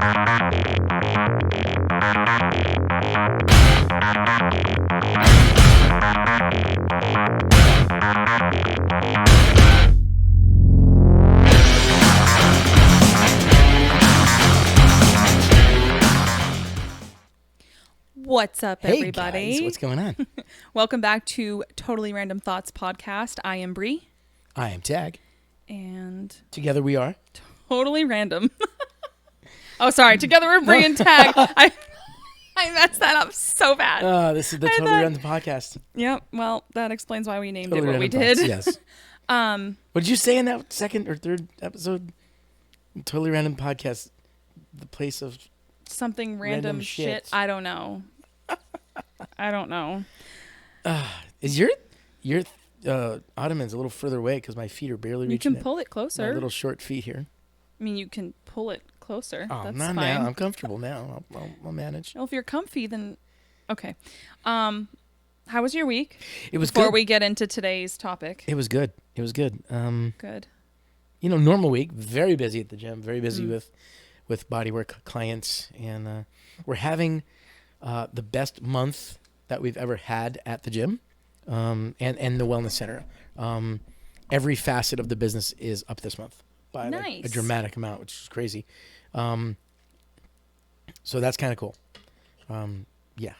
What's up, everybody? Hey guys, what's going on? Welcome back to Totally Random Thoughts podcast. I am Bree. I am Tag. And together we are totally random. Oh, sorry. Together we're Bree and Tag. I messed that up so bad. This is the Totally Random podcast. Yep. Well, that explains why we named Totally it what we Random did. Thoughts, yes. What did you say in that second or third episode? Totally Random podcast, the place of something random shit. I don't know. Is your ottoman's a little further away because my feet are barely reaching. You can pull it closer. My little short feet here. I mean, you can pull it closer. Oh, that's not fine. now. I'm comfortable now. I'll manage. Well, if you're comfy, then okay. How was your week? It was Before good. we get into today's topic. It was good. Good. Good. You know, normal week. Very busy at the gym. Very busy with bodywork clients, and we're having the best month that we've ever had at the gym, and the wellness center. Every facet of the business is up this month by like a dramatic amount, which is crazy. So that's kind of cool. Yeah,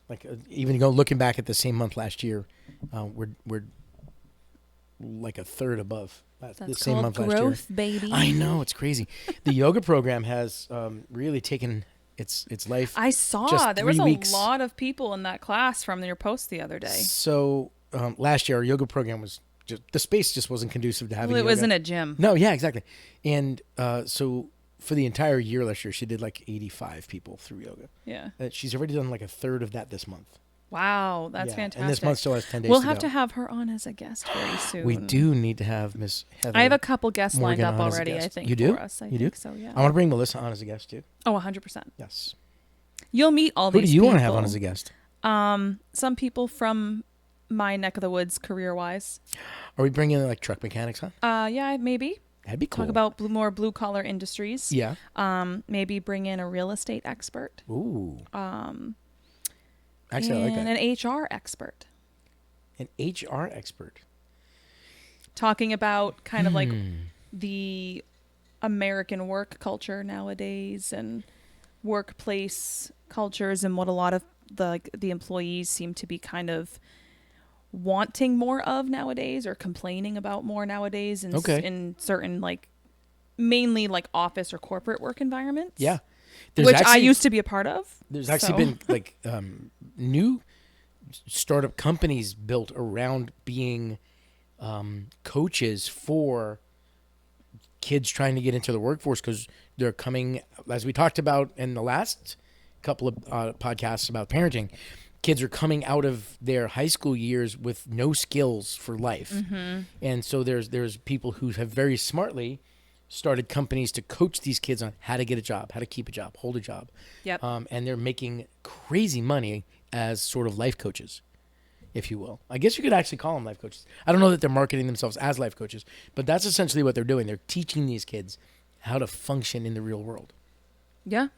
like even looking back at the same month last year, we're like a third above the same month last year. Growth, baby. I know, it's crazy. The yoga program has really taken its life. I saw there was a weeks. lot of people in that class from your post the other day. So last year our yoga program was the space just wasn't conducive to having. Well, it yoga. wasn't a gym. No, yeah, exactly. And so for the entire year last year, she did like 85 people through yoga. Yeah. She's already done like a third of that this month. Wow, that's fantastic. And this month still has 10 days. We'll have to have her on as a guest very soon. We do need to have Miss Heather. I have a couple guests lined up already. I think you do. For us. I you think do. So yeah. I want to bring Melissa on as a guest too. Oh, 100%. Yes. You'll meet all these. Who do you people. want to have on as a guest? Some people from my neck of the woods, career-wise. Are we bringing like truck mechanics on? Yeah, maybe. That'd be cool. Talk about more blue-collar industries. Yeah. Maybe bring in a real estate expert. Ooh. Actually, I like that. And an HR expert. An HR expert. Talking about kind of like the American work culture nowadays and workplace cultures and what a lot of the employees seem to be kind of wanting more of nowadays or complaining about more nowadays in certain like mainly like office or corporate work environments. Yeah. Which I used to be a part of. There's actually been like new startup companies built around being coaches for kids trying to get into the workforce because they're coming, as we talked about in the last couple of podcasts about parenting, kids are coming out of their high school years with no skills for life. Mm-hmm. And so there's people who have very smartly started companies to coach these kids on how to get a job, how to keep a job, hold a job. Yep. And they're making crazy money as sort of life coaches, if you will. I guess you could actually call them life coaches. I don't know that they're marketing themselves as life coaches, but that's essentially what they're doing. They're teaching these kids how to function in the real world. Yeah.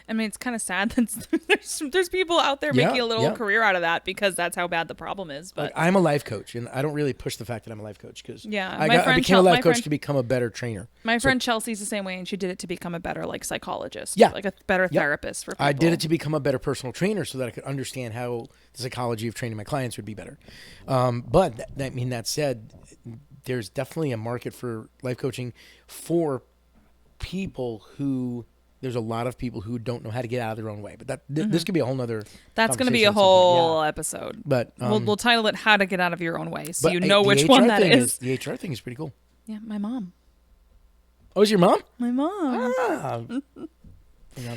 I mean, it's kind of sad that there's people out there making a little career out of that because that's how bad the problem is. But like, I'm a life coach, and I don't really push the fact that I'm a life coach because I became a life coach to become a better trainer. My friend Chelsea's the same way, and she did it to become a better like psychologist, like a better therapist for people. I did it to become a better personal trainer so that I could understand how the psychology of training my clients would be better. But that said, there's definitely a market for life coaching for people who. There's a lot of people who don't know how to get out of their own way, but this could be a whole nother. That's going to be a whole episode. But we'll title it "How to Get Out of Your Own Way," so you know which one that is. The HR thing is pretty cool. Yeah, my mom. Oh, is your mom? My mom. Ah.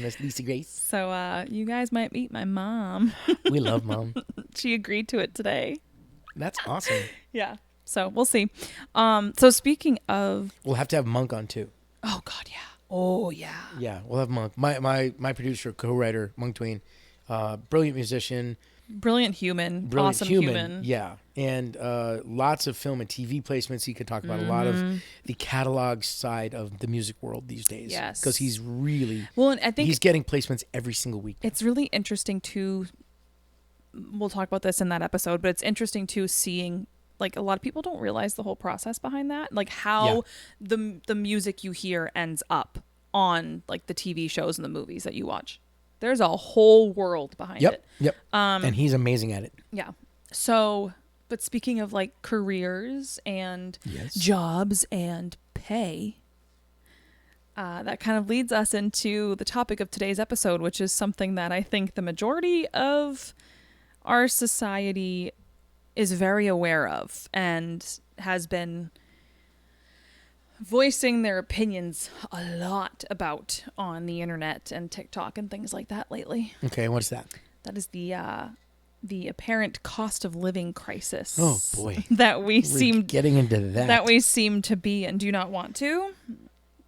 Miss Lisa Grace. So you guys might meet my mom. We love Mom. She agreed to it today. That's awesome. Yeah. So we'll see. So speaking of, we'll have to have Monk on too. Oh God, yeah. Oh yeah. Yeah, we'll have Monk. My producer, co-writer, Monk Twain, brilliant musician, Brilliant human. Awesome human. Yeah, and lots of film and TV placements. He could talk about a lot of the catalog side of the music world these days. Yes. Because he's really Well, and I think he's getting placements every single week now. it's really interesting too. We'll talk about this in that episode, but it's interesting too seeing, like, a lot of people don't realize the whole process behind that, like how the music you hear ends up on like the TV shows and the movies that you watch. There's a whole world behind it. Yep. And he's amazing at it. Yeah. So, but speaking of like careers and Yes. jobs and pay, that kind of leads us into the topic of today's episode, which is something that I think the majority of our society is very aware of and has been voicing their opinions a lot about on the internet and TikTok and things like that lately. Okay, what's that? That is the apparent cost of living crisis. Oh boy, that we're getting into that. we seem to be and do not want to.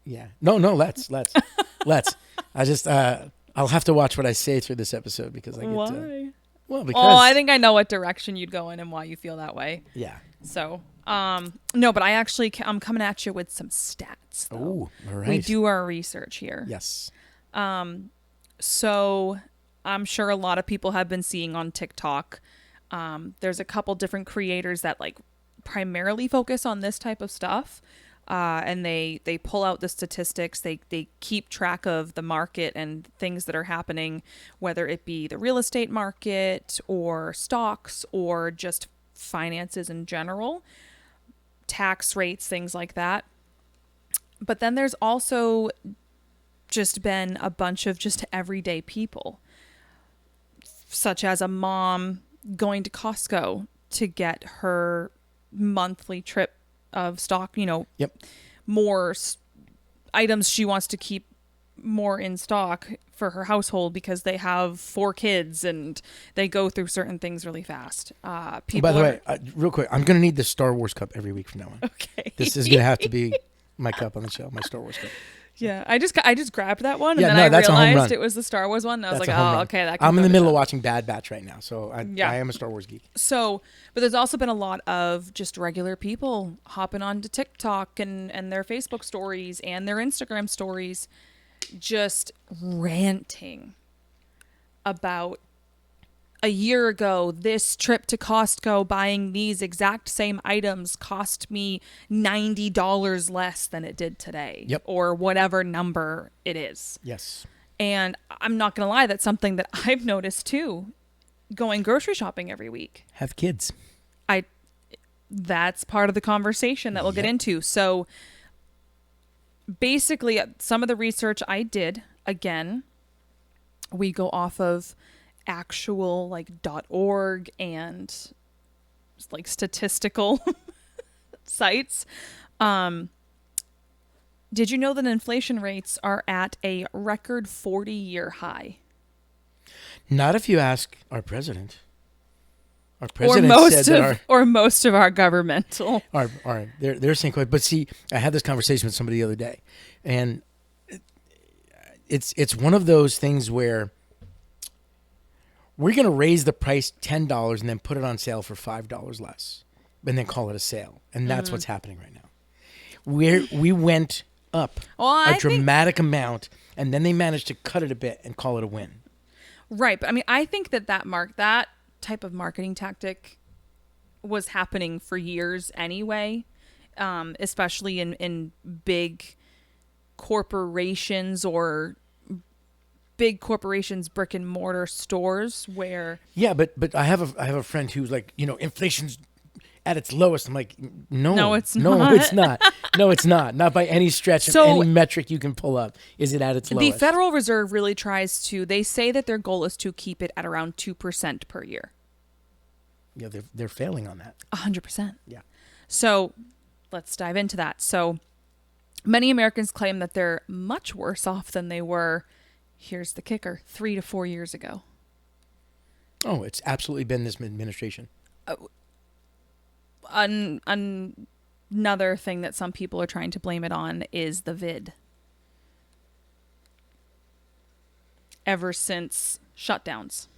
Yeah, no, let's. I just I'll have to watch what I say through this episode because I get Why? Well, because I think I know what direction you'd go in and why you feel that way. Yeah. So, no, but I'm coming at you with some stats. Oh, all right. We do our research here. Yes. So I'm sure a lot of people have been seeing on TikTok. There's a couple different creators that like primarily focus on this type of stuff. And they pull out the statistics. They keep track of the market and things that are happening, whether it be the real estate market or stocks or just finances in general, tax rates, things like that. But then there's also just been a bunch of just everyday people, such as a mom going to Costco to get her monthly trip of stock, more items she wants to keep more in stock for her household because they have 4 kids and they go through certain things really fast. By the way, real quick, I'm going to need the Star Wars cup every week from now on. Okay. This is going to have to be my cup on the show, my Star Wars cup. Yeah, I just grabbed that one and Yeah, then no, I that's a home realized run. it was the Star Wars one. And I was That's like, a home oh, run. okay. That can I'm go in the to middle that. of watching Bad Batch right now, so I am a Star Wars geek. So, but there's also been a lot of just regular people hopping onto TikTok and their Facebook stories and their Instagram stories just ranting about a year ago, this trip to Costco buying these exact same items cost me $90 less than it did today. Yep. Or whatever number it is. Yes. And I'm not going to lie, that's something that I've noticed too, going grocery shopping every week. Have kids. That's part of the conversation that we'll get into. So basically, some of the research I did, again, we go off of actual like .org and like statistical sites. Did you know that inflation rates are at a record 40-year high? Not if you ask our president. Our president said or most of our governmental. They're saying quite. But see, I had this conversation with somebody the other day, and it's one of those things where we're going to raise the price $10 and then put it on sale for $5 less, and then call it a sale, and that's what's happening right now. We went up a dramatic amount, and then they managed to cut it a bit and call it a win. Right, but I mean, I think that type of marketing tactic was happening for years anyway, especially in big corporations or big corporations, brick and mortar stores where. Yeah, but I have a friend who's like, inflation's at its lowest. I'm like, no, it's not. No, it's not. Not by any stretch of So, any metric you can pull up. Is it at its lowest? The Federal Reserve really tries to. They say that their goal is to keep it at around 2% per year. Yeah, they're failing on that. 100%. Yeah. So let's dive into that. So many Americans claim that they're much worse off than they were. Here's the kicker: 3 to 4 years ago. Oh, it's absolutely been this administration. Another thing that some people are trying to blame it on is the vid. Ever since shutdowns,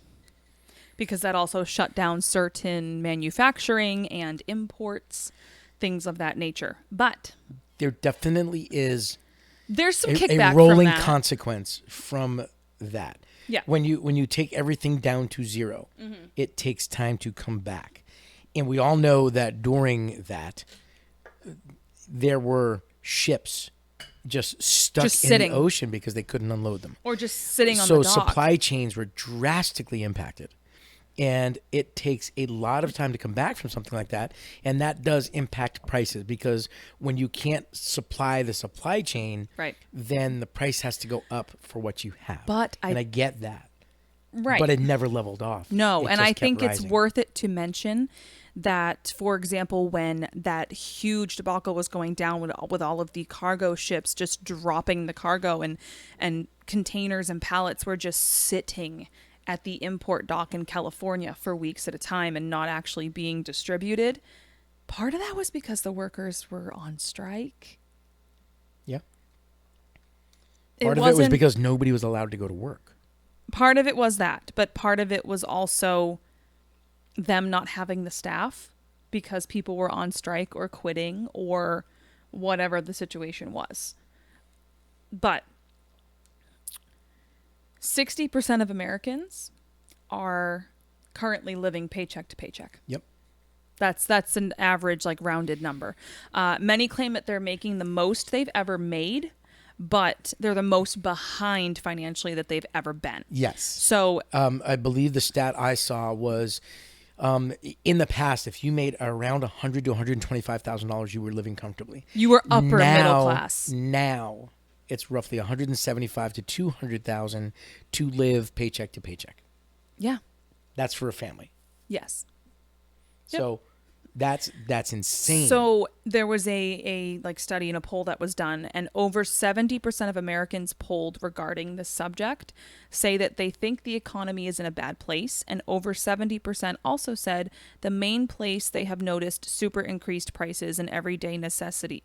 because that also shut down certain manufacturing and imports, things of that nature. But There definitely is there's some a kickback rolling from that. consequence from that. Yeah. When you take everything down to zero, it takes time to come back. And we all know that during that, there were ships just stuck Just in sitting. the ocean because they couldn't unload them. Or just sitting on So the dock. supply chains were drastically impacted. And it takes a lot of time to come back from something like that. And that does impact prices, because when you can't supply the supply chain, Right. then the price has to go up for what you have. But and I get that. Right. But it never leveled off. No, It and just I kept think it's rising. worth it to mention that, for example, when that huge debacle was going down with all of the cargo ships just dropping the cargo, and containers and pallets were just sitting at the import dock in California for weeks at a time and not actually being distributed. Part of that was because the workers were on strike. Yeah. Part of it was because nobody was allowed to go to work. Part of it was that, but part of it was also them not having the staff because people were on strike or quitting or whatever the situation was. But 60% of Americans are currently living paycheck to paycheck. Yep. That's an average, like, rounded number. Many claim that they're making the most they've ever made, but they're the most behind financially that they've ever been. Yes. So I believe the stat I saw was, in the past, if you made around $100,000 to $125,000, you were living comfortably. you were upper middle class. Now it's roughly $175,000 to $200,000 to live paycheck to paycheck. Yeah. That's for a family. Yes. So that's insane. So there was a like study and a poll that was done, and over 70% of Americans polled regarding this subject say that they think the economy is in a bad place, and over 70% also said the main place they have noticed super increased prices in everyday necessities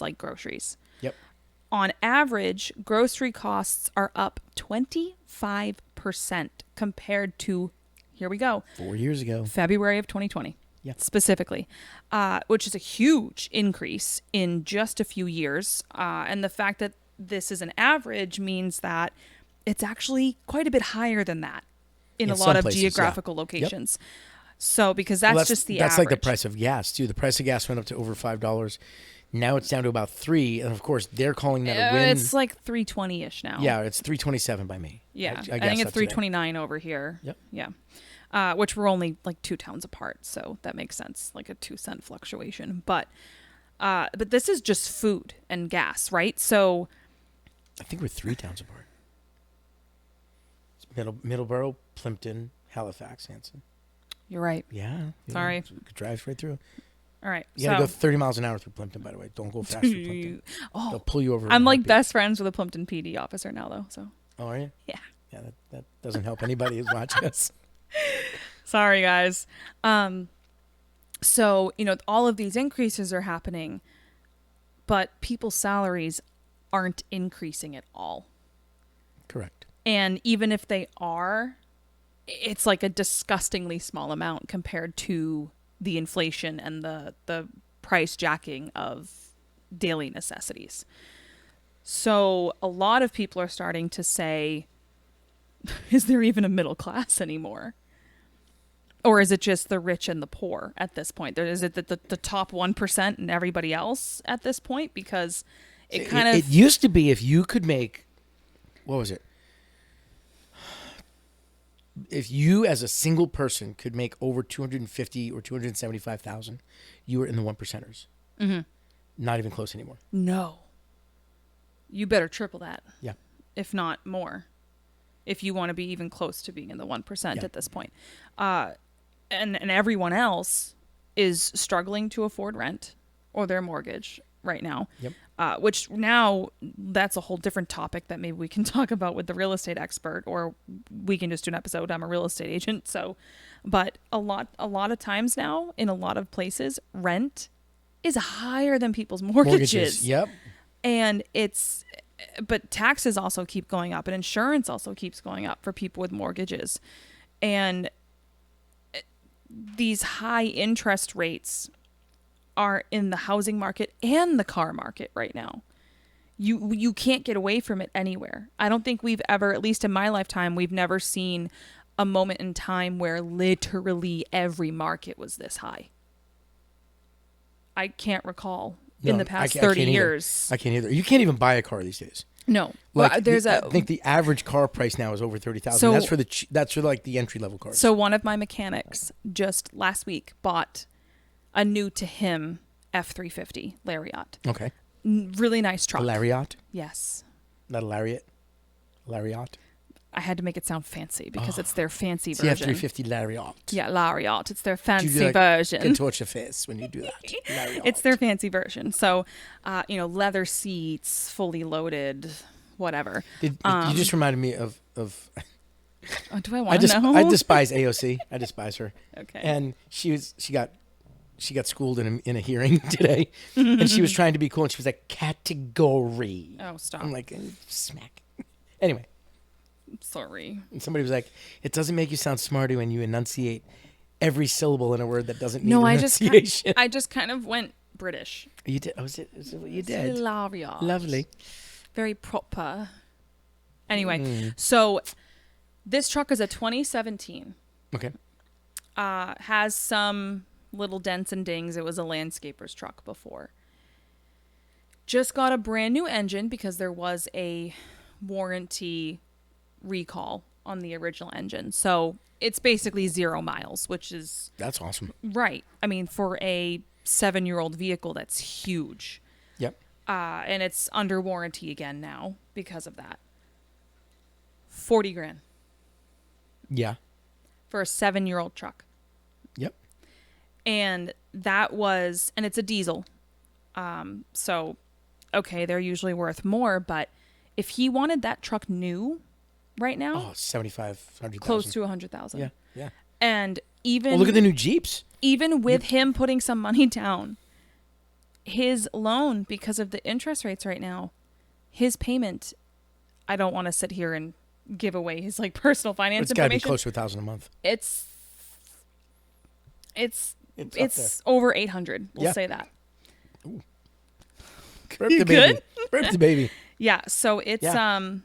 like groceries. Yep. On average, grocery costs are up 25% compared to, here we go, 4 years ago. February of 2020. Yeah. Specifically, which is a huge increase in just a few years. And the fact that this is an average means that it's actually quite a bit higher than that in a lot some of places, geographical locations. So, because that's just the that's average. like the price of gas too. The price of gas went up to over $5. Now it's down to about $3, and of course they're calling that a win. It's like 320-ish now. Yeah, it's $3.27 by me. Yeah, I I think guessed it's that today. $3.29 over here. Yep. Yeah. Which we're only like 2 towns apart, so that makes sense, like a 2-cent fluctuation. But this is just food and gas, right? So I think we're 3 towns apart. It's Middleborough, Plimpton, Halifax, Hanson. you're right. Yeah. Sorry. It drives right through. All right. You gotta go 30 miles an hour through Plimpton, by the way. Don't go fast through Plimpton. They'll pull you over. in I'm a like heartbeat. best friends with a Plimpton PD officer now, though. So Oh, are you? yeah. Yeah, that doesn't help anybody who's watching us. Sorry, guys. So, all of these increases are happening, but people's salaries aren't increasing at all. Correct. And even if they are, it's like a disgustingly small amount compared to the inflation and the price jacking of daily necessities. So a lot of people are starting to say, is there even a middle class anymore? Or is it just the rich and the poor at this point? Is it the top 1% and everybody else at this point? Because it used to be if you could make, what was it? If you as a single person could make over 250 or 275,000, you were in the 1%ers. Mm-hmm. Not even close anymore. No. You better triple that. Yeah. If not more. If you want to be even close to being in the 1% Yeah. at this point. And everyone else is struggling to afford rent or their mortgage right now. Yep. Which now that's a whole different topic that maybe we can talk about with the real estate expert, or we can just do an episode. I'm a real estate agent. So, but a lot of times now in a lot of places, rent is higher than people's mortgages. Yep. And but taxes also keep going up, and insurance also keeps going up for people with mortgages. And these high interest rates are in the housing market and the car market right now. You can't get away from it anywhere. I don't think we've ever, at least in my lifetime, we've never seen a moment in time where literally every market was this high. I can't recall in the past 30 years. I can't either. You can't even buy a car these days. No. Like Well, I think the average car price now is over 30,000. So- That's for like the entry level cars. So one of my mechanics just last week bought a new to him F-350 Lariat. Okay. Really nice truck. A Lariat, Yes. not a Lariat. Lariat. I had to make it sound fancy because it's their fancy It's the version. F350 Lariat. Yeah, Lariat. It's their fancy You do like, version. Can torch your face when you do that. Lariat. It's their fancy version. So, leather seats, fully loaded, whatever. You just reminded me of. Oh, do I want to know? I despise AOC. I despise her. Okay. And she got schooled in a hearing today, and she was trying to be cool, and she was like, category. Oh, stop. I'm like, smack. Anyway, Sorry. and somebody was like, it doesn't make you sound smarty when you enunciate every syllable in a word that doesn't need No, enunciation. I just kind of went British. You did. Oh, is it what you did? Lariat. Lovely. Very proper. Anyway, so this truck is a 2017. Okay. Has some little dents and dings. It was a landscaper's truck before. Just got a brand new engine because there was a warranty recall on the original engine. So it's basically 0 miles, which is That's awesome. right. I mean, for a 7-year-old vehicle, that's huge. Yep. And it's under warranty again now because of that. 40 grand Yeah. for a 7-year-old truck. Yep. And and it's a diesel. So, okay, they're usually worth more, but if he wanted that truck new right now, Oh, 7,500. close to 100,000. Yeah. Yeah. And even Well, look at the new Jeeps. even with him putting some money down, his loan, because of the interest rates right now, his payment, I don't want to sit here and give away his like personal finance It's got to be information. close to 1,000 a month. It's It's over 800. We'll Yeah. say that. Burp You the baby. good? Burp the baby. Yeah, so it's Yeah.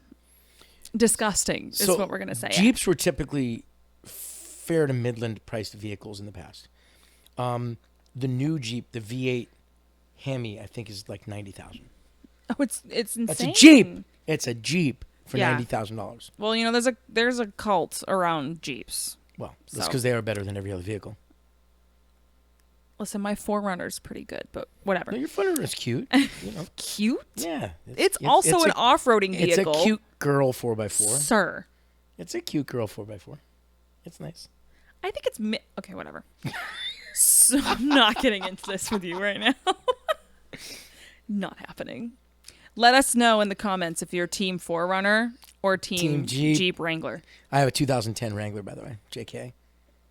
disgusting is So what we're going to say. Jeeps were typically fair to Midland priced vehicles in the past. The new Jeep, the V8 Hemi, I think is like 90,000. Oh, it's insane. That's a Jeep. It's a Jeep for Yeah. $90,000. Well, there's a cult around Jeeps. Well, that's So. because they are better than every other vehicle. Listen, my 4Runner's pretty good, but whatever. No, your Forerunner is cute. You know. Cute? Yeah. It's also an off-roading vehicle. It's a cute girl 4x4. Sir. It's a cute girl 4x4. It's nice. I think it's okay, whatever. So I'm not getting into this with you right now. Not happening. Let us know in the comments if you're Team 4Runner or Team Jeep Wrangler. I have a 2010 Wrangler, by the way. JK.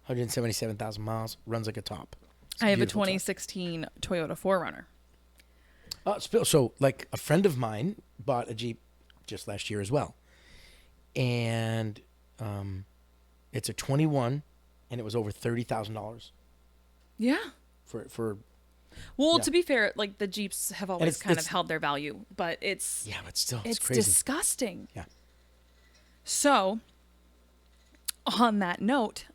177,000 miles. Runs like a top. It's I have a beautiful truck. 2016 Toyota 4Runner. So, like, a friend of mine bought a Jeep just last year as well. And it's a 21, and it was over $30,000 Yeah. for Well, Yeah. to be fair, like the Jeeps have always it's- kind of it's- held their value, but it's yeah, but still, it's crazy. disgusting. Yeah. So, on that note,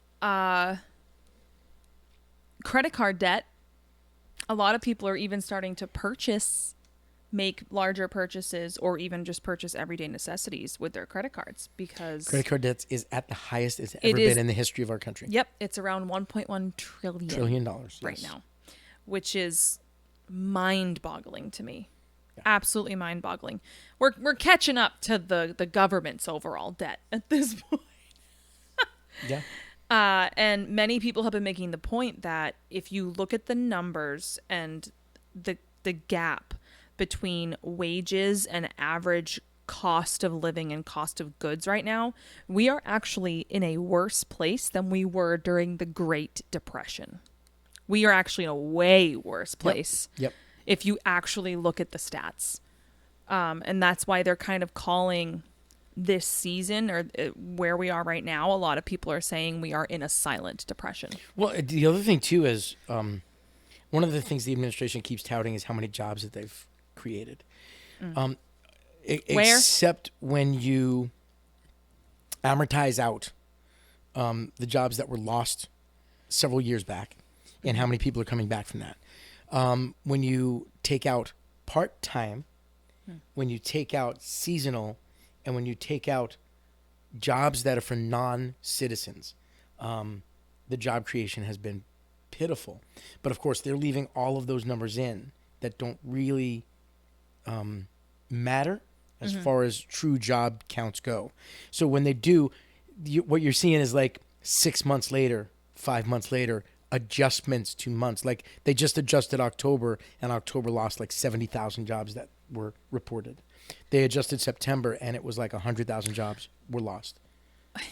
credit card debt. A lot of people are even starting to make larger purchases, or even just purchase everyday necessities with their credit cards because Credit card debt is at the highest it's It ever is- been in the history of our country. Yep, it's around $1.1 $1 trillion right yes. now, which is mind-boggling to me. Yeah. Absolutely mind-boggling. We're catching up to the government's overall debt at this point. Yeah. And many people have been making the point that if you look at the numbers and the gap between wages and average cost of living and cost of goods right now, we are actually in a worse place than we were during the Great Depression. We are actually in a way worse place Yep. if you actually look at the stats. And that's why they're kind of calling this season or where we are right now, a lot of people are saying we are in a silent depression. Well, the other thing too is one of the things the administration keeps touting is how many jobs that they've created. Where? Except when you amortize out the jobs that were lost several years back and how many people are coming back from that. When you take out part-time, when you take out seasonal, and when you take out jobs that are for non-citizens, the job creation has been pitiful. But of course, they're leaving all of those numbers in that don't really matter as far as true job counts go. So when they do, what you're seeing is like 6 months later, 5 months later, adjustments to months. Like they just adjusted October, and October lost like 70,000 jobs that were reported. They adjusted September, and it was like 100,000 jobs were lost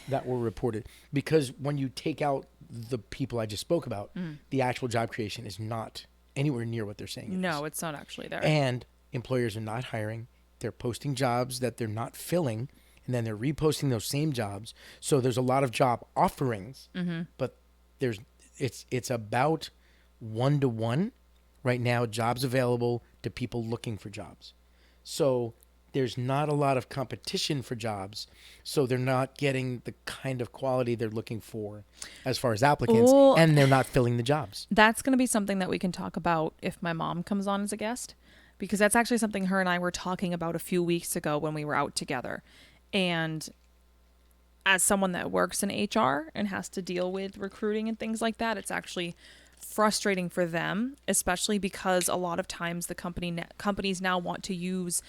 that were reported. Because when you take out the people I just spoke about, the actual job creation is not anywhere near what they're saying. No, it's not actually there. And employers are not hiring. They're posting jobs that they're not filling, and then they're reposting those same jobs. So there's a lot of job offerings, but it's about 1-to-1 right now, jobs available to people looking for jobs. So there's not a lot of competition for jobs, so they're not getting the kind of quality they're looking for as far as applicants, and they're not filling the jobs. That's going to be something that we can talk about if my mom comes on as a guest, because that's actually something her and I were talking about a few weeks ago when we were out together. And as someone that works in HR and has to deal with recruiting and things like that, it's actually frustrating for them, especially because a lot of times the companies now want to use,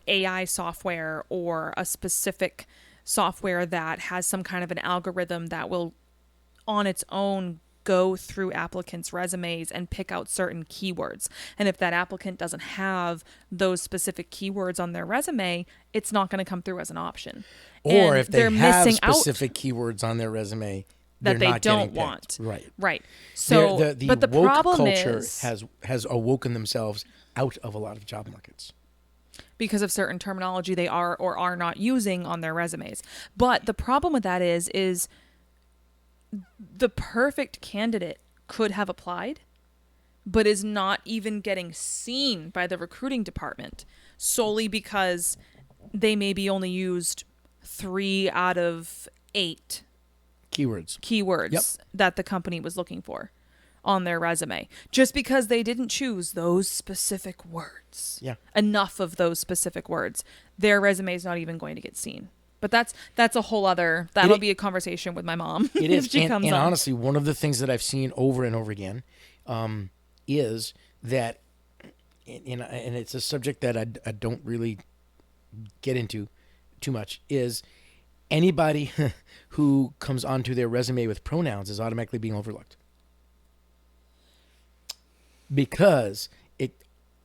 AI software or a specific software that has some kind of an algorithm that will on its own go through applicants' resumes and pick out certain keywords. And if that applicant doesn't have those specific keywords on their resume, it's not going to come through as an option. Or and if they have specific keywords on their resume that they don't want. Right. So, but the woke problem culture is has awoken themselves out of a lot of job markets because of certain terminology they are or are not using on their resumes. But the problem with that is the perfect candidate could have applied, but is not even getting seen by the recruiting department solely because they maybe only used 3 out of 8 keywords that the company was looking for on their resume, just because they didn't choose those specific words. Enough of those specific words, their resume is not even going to get seen. But that's a whole other, that'll be a conversation with my mom. It is. And honestly, one of the things that I've seen over and over again is that, and it's a subject that I don't really get into too much, is anybody who comes onto their resume with pronouns is automatically being overlooked. Because it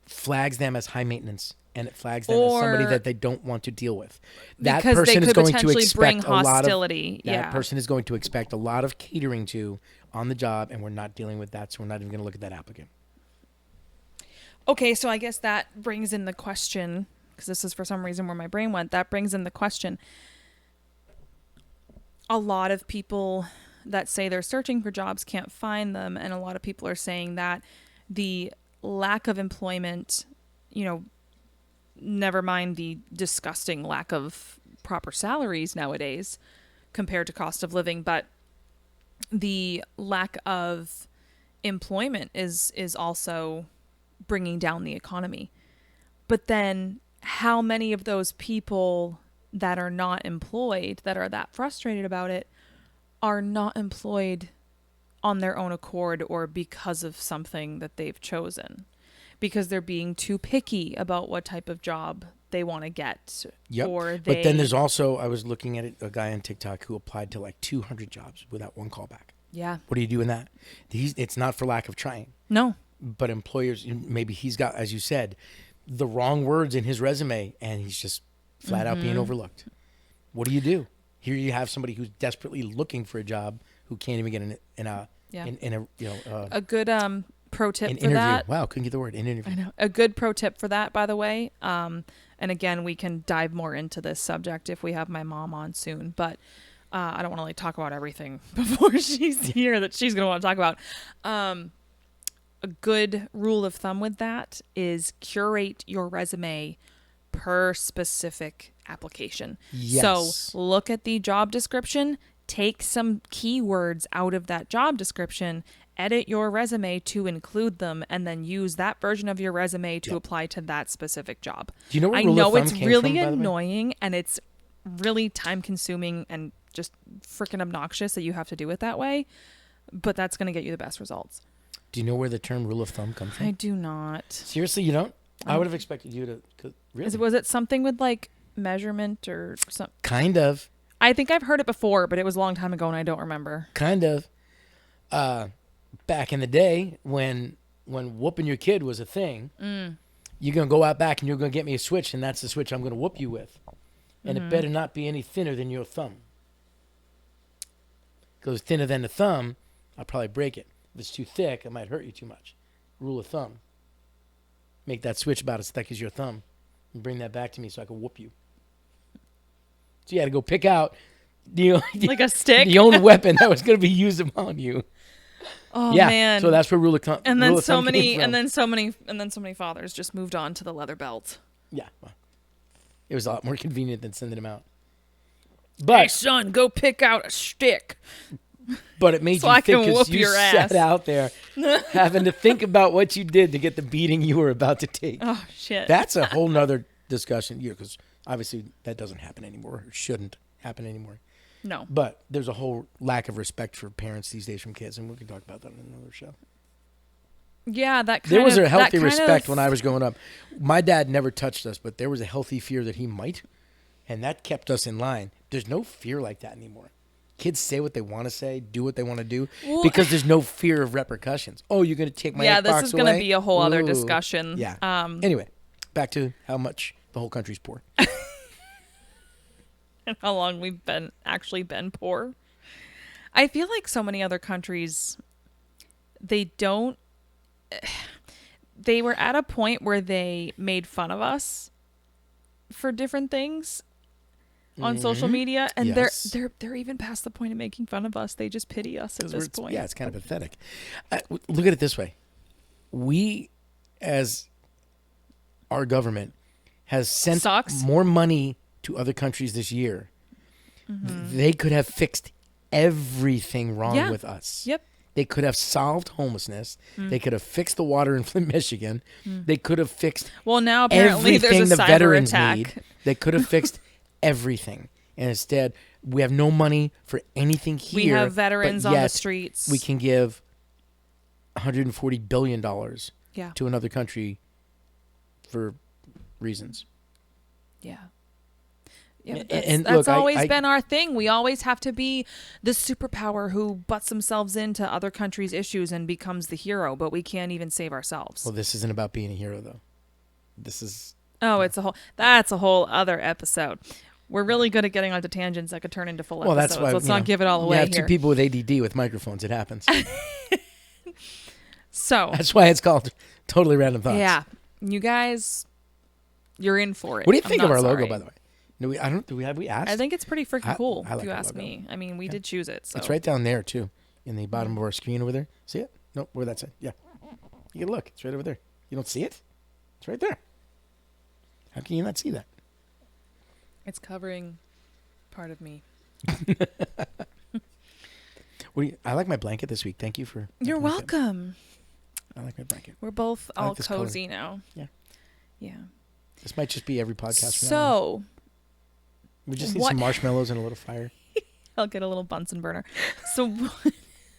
flags them as high maintenance, and it flags them as somebody that they don't want to deal with. That person is going to expect a lot of that person is going to expect a lot of catering to on the job, and we're not dealing with that, so we're not even going to look at that applicant. Okay, so I guess that brings in the question, because this is for some reason where my brain went, that brings in the question. A lot of people that say they're searching for jobs can't find them, and a lot of people are saying that the lack of employment, never mind the disgusting lack of proper salaries nowadays compared to cost of living, but the lack of employment is also bringing down the economy. But then how many of those people that are not employed, that are that frustrated about it, are not employed on their own accord or because of something that they've chosen? Because they're being too picky about what type of job they want to get. But then there's also, I was looking at a guy on TikTok who applied to like 200 jobs without one callback. Yeah. What do you do in that? It's not for lack of trying. No. But employers, maybe he's got, as you said, the wrong words in his resume, and he's just flat out being overlooked. What do you do? Here you have somebody who's desperately looking for a job who can't even get a good pro tip for interview. that. Wow, couldn't get the word, an interview. I know. A good pro tip for that, by the way, And again, we can dive more into this subject if we have my mom on soon. But I don't want to like talk about everything before she's here that she's going to want to talk about. A good rule of thumb with that is curate your resume per specific application. Yes. So look at the job description, take some keywords out of that job description, edit your resume to include them, and then use that version of your resume to apply to that specific job. Do you know where I rule know of thumb it's came really from, by the way? annoying and it's really time consuming and just freaking obnoxious that you have to do it that way, but that's going to get you the best results. Do you know where the term rule of thumb comes from? I do not. Seriously, you don't? I would have expected you to. 'Cause really? Was it something with like measurement or something? Kind of. I think I've heard it before, but it was a long time ago and I don't remember. Kind of. Back in the day when whooping your kid was a thing, you're going to go out back and you're going to get me a switch, and that's the switch I'm going to whoop you with. And it better not be any thinner than your thumb. Goes thinner than the thumb, I'll probably break it. If it's too thick, it might hurt you too much. Rule of thumb. Make that switch about as thick as your thumb and bring that back to me so I can whoop you. So you had to go pick out Like a stick? the only weapon that was going to be used upon you. Oh Yeah, man. so that's where rule of thumb. and then rule of so thumb came many from. and then so many fathers just moved on to the leather belt. Yeah, well, it was a lot more convenient than sending them out. Hey But son, go pick out a stick. it made So you I think can because whoop you your sat ass. out there having to think about what you did to get the beating you were about to take. Oh shit. That's a whole nother discussion, because obviously that doesn't happen anymore. Or shouldn't happen anymore. No. But there's a whole lack of respect for parents these days from kids, and we can talk about that in another show. Yeah, that kind There was of, a healthy that kind respect of, when I was growing up. My dad never touched us, but there was a healthy fear that he might, and that kept us in line. There's no fear like that anymore. Kids say what they want to say, do what they want to do, Well, because there's no fear of repercussions. Oh, you're going to take my Yeah, Xbox this is going to away? be a whole other Ooh. discussion. Yeah. Um Anyway, back to how much the whole country's poor. and how long we've actually been poor. I feel like so many other countries, they were at a point where they made fun of us for different things on social media, and Yes. they're even past the point of making fun of us. They just pity us at 'Cause this it's- point. Yeah, it's kind of pathetic. Look at it this way. We, as our government, has sent Sucks. more money to other countries this year. They could have fixed everything wrong Yeah. with us. Yep. They could have solved homelessness. They could have fixed the water in Flint, Michigan. They could have fixed Well, now apparently everything there's a the cyber veterans attack. need. They could have fixed everything. And instead, we have no money for anything here. We have veterans but on the yet streets. We can give $140 billion Yeah. to another country for reasons. Yeah. Yeah, And- that's, and that's look, always been our thing. We always have to be the superpower who butts themselves into other countries' issues and becomes the hero, but we can't even save ourselves. Well, this isn't about being a hero, though. This is... Oh, that's a whole other episode. We're really good at getting onto tangents that could turn into full Well, episodes. that's why... Let's you not know, give it all away You have here. two people with ADD with microphones. It happens. So, That's why it's called Totally Random Thoughts. yeah, you guys, you're in for it. What do you I'm think of not our sorry. logo, by the way? Have we asked? I think it's pretty freaking cool, I like if you our ask logo. me. I mean, we did choose it. So. It's right down there, too, in the bottom of our screen over there. See it? No, where that's it. Yeah. You can look. It's right over there. You don't see it? It's right there. How can you not see that? It's covering part of me. I like my blanket this week. Thank you for... You're making me feel- welcome. I like my blanket. We're both I like all this color. cozy now. Yeah. Yeah. This might just be every podcast from now on. So, We just need what- some marshmallows and a little fire. I'll get a little Bunsen burner. So,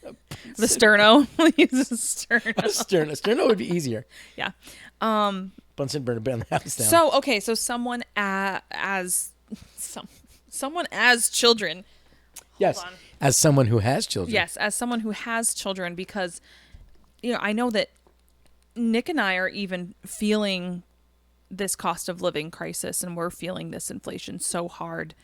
the sterno. We'll use a sterno. A sterno would be easier. Yeah. Bunsen burner burn the house down. So, okay. So, someone as children. yes, Hold on. as someone who has children. Yes, as someone who has children, because, I know that Nick and I are even feeling this cost of living crisis, and we're feeling this inflation so hard,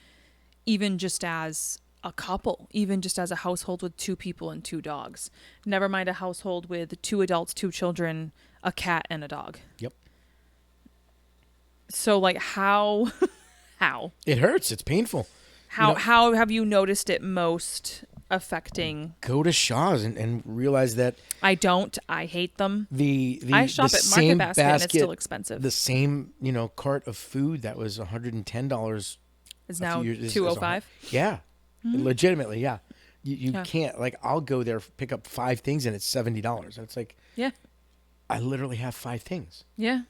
even just as a couple, even just as a household with 2 people and 2 dogs. Never mind a household with 2 adults, 2 children, a cat, and a dog. Yep. So like how how It hurts. It's painful. You know, how have you noticed it most affecting? go to Shaw's and realize that I don't. I hate them. the I the shop the at Market same Basket and it's basket, still expensive. the same cart of food that was $110 Is a now few years is 205. yeah, legitimately, yeah. You Yeah. can't, like, I'll go there, pick up 5 things, and it's $70. And it's like, Yeah. I literally have 5 things. Yeah.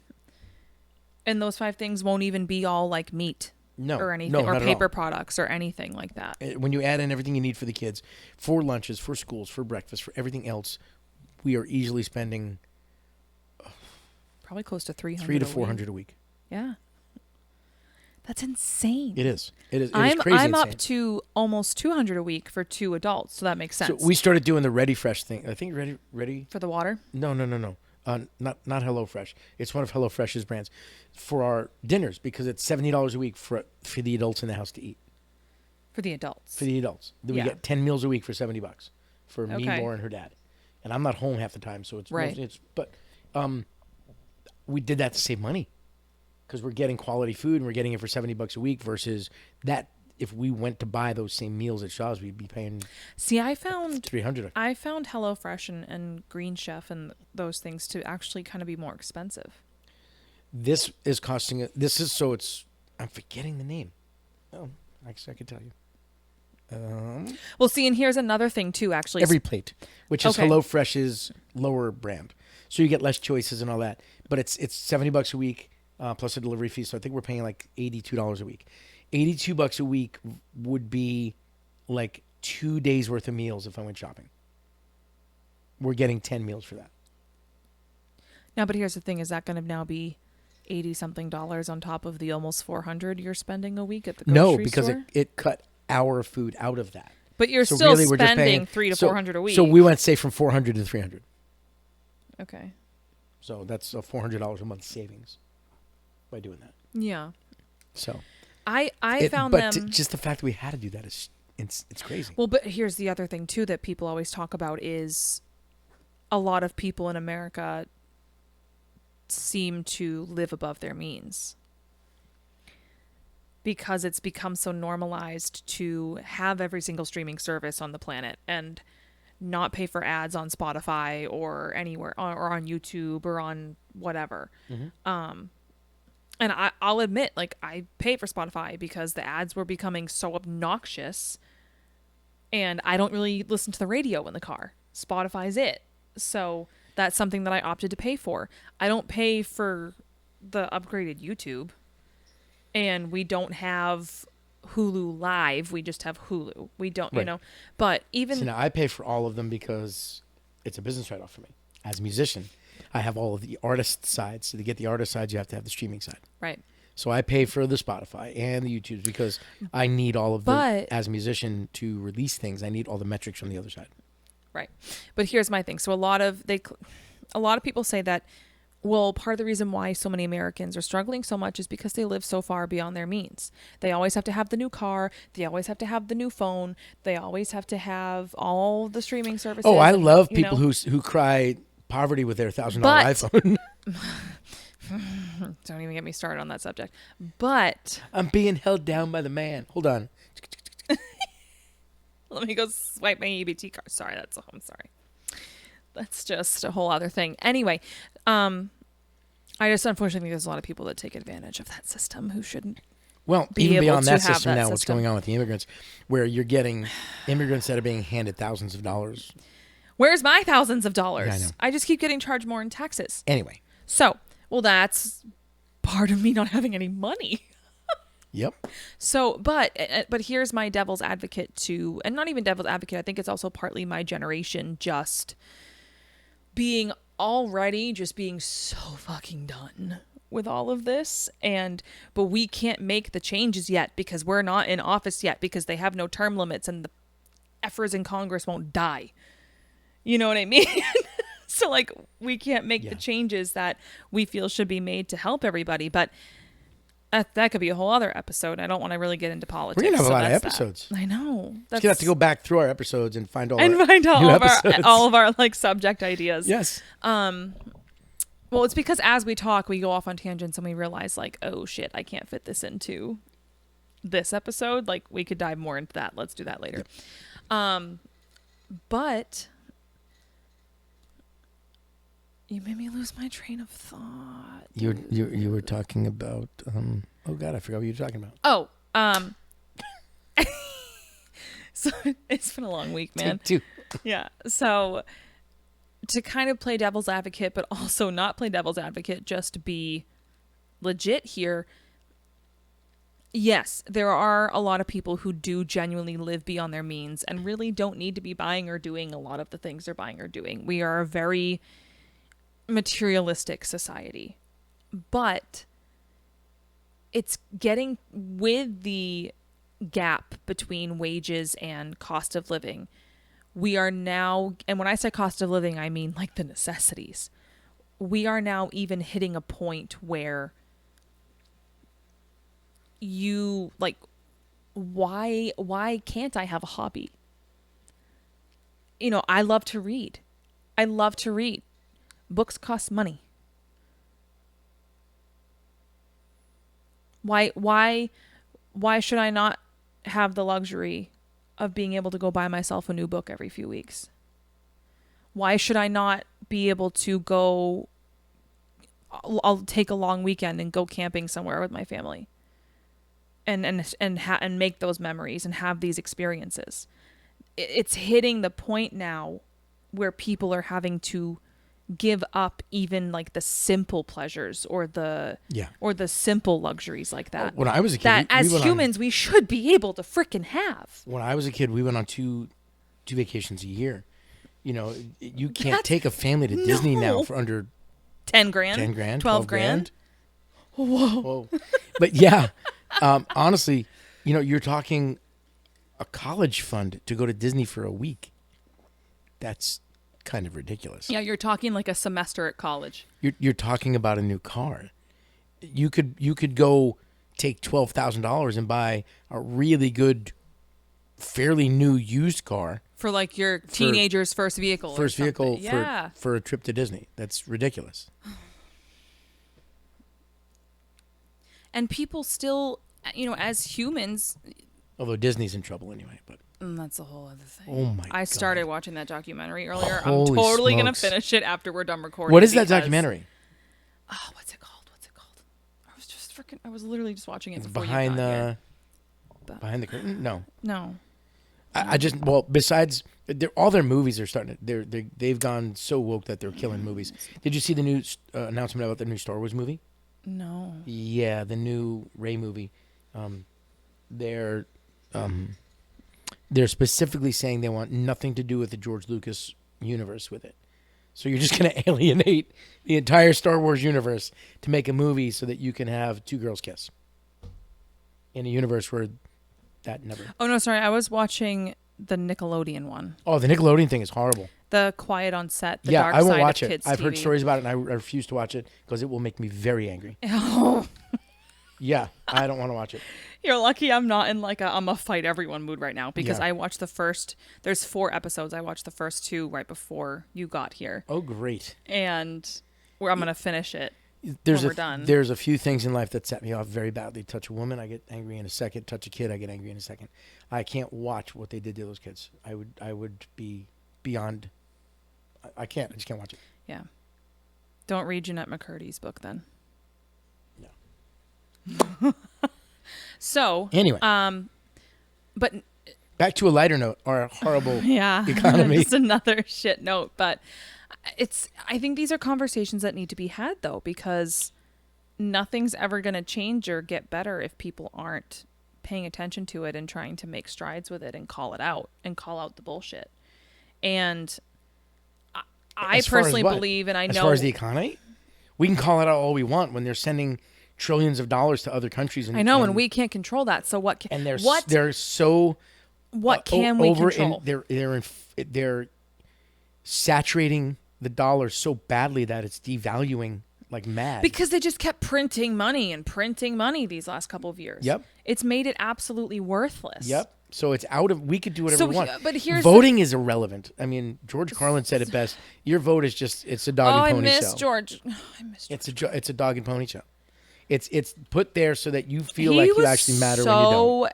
And those 5 things won't even be all like meat No, or anything no, or not at paper all. products or anything like that. When you add in everything you need for the kids, for lunches, for schools, for breakfast, for everything else, we are easily spending Probably close to 300 300 to a week. 400 a week. Yeah. That's insane. It is. It is I'm crazy insane. up to almost 200 a week for 2 adults, so that makes sense. So we started doing the Ready Fresh thing. I think Ready. For the water? No. Not HelloFresh. It's one of HelloFresh's brands for our dinners, because it's $70 a week for the adults in the house to eat. For the adults. For the adults, then we Yeah. get 10 meals a week for $70 for me, Okay. Laura, and her dad. And I'm not home half the time, so it's Right. but we did that to save money, because we're getting quality food and we're getting it for $70 a week, versus that if we went to buy those same meals at Shaw's, we'd be paying See, I found $300. HelloFresh and Green Chef and those things to actually kind of be more expensive. This is costing. This is so it's. I'm forgetting the name. Oh, actually, I could tell you. Well, see, and here's another thing too, actually. Every Plate, which is Okay. HelloFresh's lower brand, so you get less choices and all that. But it's $70 a week plus a delivery fee. So I think we're paying like $82 a week. $82 a week would be like 2 days worth of meals if I went shopping. We're getting 10 meals for that. Now, but here's the thing: is that going to now be $80-something on top of the almost 400 you're spending a week at the grocery No, because store? it cut our food out of that. But you're So still really, we're just spending paying 300 to so- 400 a week. So we went, say, from 400 to 300. Okay. So that's a $400 a month savings by doing that. Yeah. So I found but them. just the fact that we had to do that is it's crazy. Well, but here's the other thing too that people always talk about is a lot of people in America seem to live above their means because it's become so normalized to have every single streaming service on the planet and not pay for ads on Spotify or anywhere or on YouTube or on whatever. And I'll admit, like, I pay for Spotify because the ads were becoming so obnoxious and I don't really listen to the radio in the car. Spotify's it. So that's something that I opted to pay for. I don't pay for the upgraded YouTube. And we don't have Hulu Live. We just have Hulu. We don't, Right. But even... So now I pay for all of them because it's a business write-off for me. As a musician, I have all of the artist sides. So to get the artist sides, you have to have the streaming side. Right. So I pay for the Spotify and the YouTubes because I need all of But- as a musician to release things. I need all the metrics from the other side. Right. But here's my thing. So a lot of people say that, well, part of the reason why so many Americans are struggling so much is because they live so far beyond their means. They always have to have the new car. They always have to have the new phone. They always have to have all the streaming services. Oh, I and, love people who cry poverty with their $1,000 But- iPhone. Don't even get me started on that subject. But I'm being held down by the man. Hold on. let me go swipe my EBT card. Sorry, I'm sorry. That's just a whole other thing. Anyway, I just unfortunately think there's a lot of people that take advantage of that system who shouldn't. Well, Be even able beyond to that have system that now, what's system. going on with the immigrants, where you're getting immigrants that are being handed thousands of dollars. Where's my thousands of dollars? Yeah, I know. I just keep getting charged more in taxes. Anyway, So, well, that's part of me not having any money. yep. So, but here's my devil's advocate too, and not even devil's advocate. I think it's also partly my generation just being so fucking done with all of this, but we can't make the changes yet because we're not in office yet because they have no term limits and the effers in Congress won't die. You know what I mean? So like we can't make the changes that we feel should be made to help everybody, but that could be a whole other episode. I don't want to really get into politics. We're gonna have a so lot of that's that. episodes. I know. You're gonna have to go back through our episodes and find all and our find new all episodes. of our like subject ideas. Yes. Well, it's because as we talk, we go off on tangents and we realize, like, oh shit, I can't fit this into this episode. Like, we could dive more into that. Let's do that later. But you made me lose my train of thought. You were talking about oh god, I forgot what you were talking about. Oh, so it's been a long week, man. Take two. Yeah. So to kind of play devil's advocate, but also not play devil's advocate, just be legit here. Yes, there are a lot of people who do genuinely live beyond their means and really don't need to be buying or doing a lot of the things they're buying or doing. We are a very materialistic society. But it's getting with the gap between wages and cost of living. We are now, and when I say cost of living, I mean like the necessities. We are now even hitting a point where you like, why can't I have a hobby? You know, I love to read. I love to read. Books cost money. Why should I not have the luxury of being able to go buy myself a new book every few weeks? Why should I not be able to go, I'll take a long weekend and go camping somewhere with my family and make those memories and have these experiences? It's hitting the point now where people are having to give up even like the simple pleasures or the simple luxuries like that. When I was a kid, that as humans we should be able to frickin' have. When I was a kid, we went on two vacations a year. You know, you can't take a family to Disney now for under 10 grand, 10 grand, 12 grand. Whoa. But yeah, honestly, you know, you're talking a college fund to go to Disney for a week. That's kind of ridiculous. Yeah, you're talking like a semester at college. You're talking about a new car. You could go take $12,000 and buy a really good, fairly new used car for like your teenager's first vehicle. For a trip to Disney. That's ridiculous. And people still, you know, as humans. Although Disney's in trouble anyway, but. That's a whole other thing. Oh my God. I started watching that documentary earlier. Holy I'm totally smokes. going to finish it after we're done recording. What is that documentary? Oh, what's it called? I was literally just watching it. It's before behind you got the here. behind the curtain? No. I just besides all their movies are starting to, they've gone so woke that they're killing movies. Did you see the new announcement about the new Star Wars movie? No. Yeah, the new Rey movie. They're specifically saying they want nothing to do with the George Lucas universe with it. So you're just going to alienate the entire Star Wars universe to make a movie so that you can have two girls kiss in a universe where that never. Oh no, sorry. I was watching the Nickelodeon one. Oh, the Nickelodeon thing is horrible. The Quiet on Set. The yeah, dark I won't side watch of it. Kids I've TV. heard stories about it, and I refuse to watch it because it will make me very angry. Oh. Yeah, I don't want to watch it. You're lucky I'm not in like I'm a fight everyone mood right now because Yeah. I watched there's 4 episodes. I watched the first 2 right before you got here. Oh, great. And I'm going to finish it There's when we're done. There's a few things in life that set me off very badly. Touch a woman, I get angry in a second. Touch a kid, I get angry in a second. I can't watch what they did to those kids. I would be beyond. I can't. I just can't watch it. Yeah. Don't read Jeanette McCurdy's book then. No. So anyway, but back to a lighter note, our horrible yeah, economy. Just another shit note, but I think these are conversations that need to be had though, because nothing's ever going to change or get better if people aren't paying attention to it and trying to make strides with it and call it out and call out the bullshit. And I personally believe, and I know as far as the economy, we can call it out all we want when they're sending trillions of dollars to other countries. I know, and we can't control that. So what can they're so what can we control? They're saturating the dollar so badly that it's devaluing like mad. Because they just kept printing money these last couple of years. Yep. It's made it absolutely worthless. Yep. So it's out of. We could do whatever we want. But here's voting is irrelevant. I mean, George Carlin said it best. Your vote is just—it's a dog and pony show. I miss George. It's a dog and pony show. It's put there so that you feel like you actually matter when you don't. So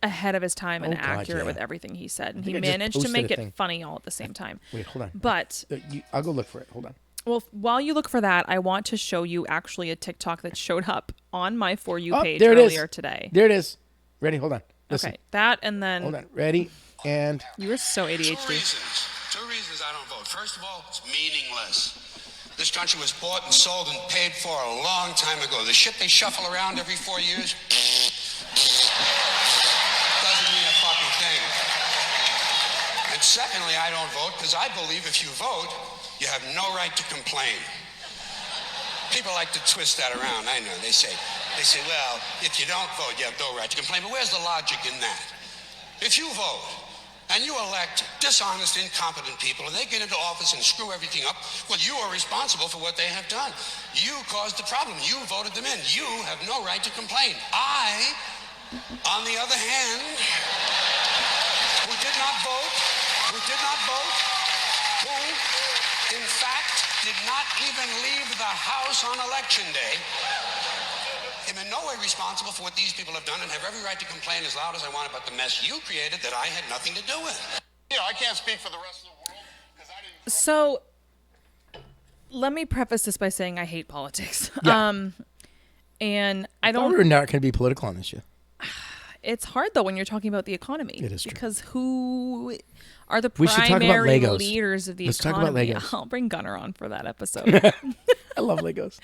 ahead of his time and accurate with everything he said, and he managed to make it funny all at the same time. Wait, hold on. But I'll go look for it. Hold on. Well, while you look for that, I want to show you actually a TikTok that showed up on my For You page earlier today. There it is. Ready? Hold on. Listen. Okay, that and then... Hold on. Ready? And... You were so ADHD. Two reasons I don't vote. First of all, it's meaningless. This country was bought and sold and paid for a long time ago. The shit they shuffle around every 4 years doesn't mean a fucking thing. And secondly, I don't vote because I believe if you vote, you have no right to complain. People like to twist that around. I know. They say, well, if you don't vote, you have no right to complain. But where's the logic in that? If you vote and you elect dishonest, incompetent people, and they get into office and screw everything up, well, you are responsible for what they have done. You caused the problem. You voted them in. You have no right to complain. I, on the other hand, who did not vote, who, in fact, did not even leave the house on election day, am in no way responsible for what these people have done and have every right to complain as loud as I want about the mess you created that I had nothing to do with. You know, I can't speak for the rest of the world because I didn't... So, let me preface this by saying I hate politics. Yeah. And I don't... We're not going to be political on this show. It's hard, though, when you're talking about the economy. It is true. Because who are the We should talk about primary Legos. leaders of the Let's economy? talk about Legos. I'll bring Gunnar on for that episode. I love Legos.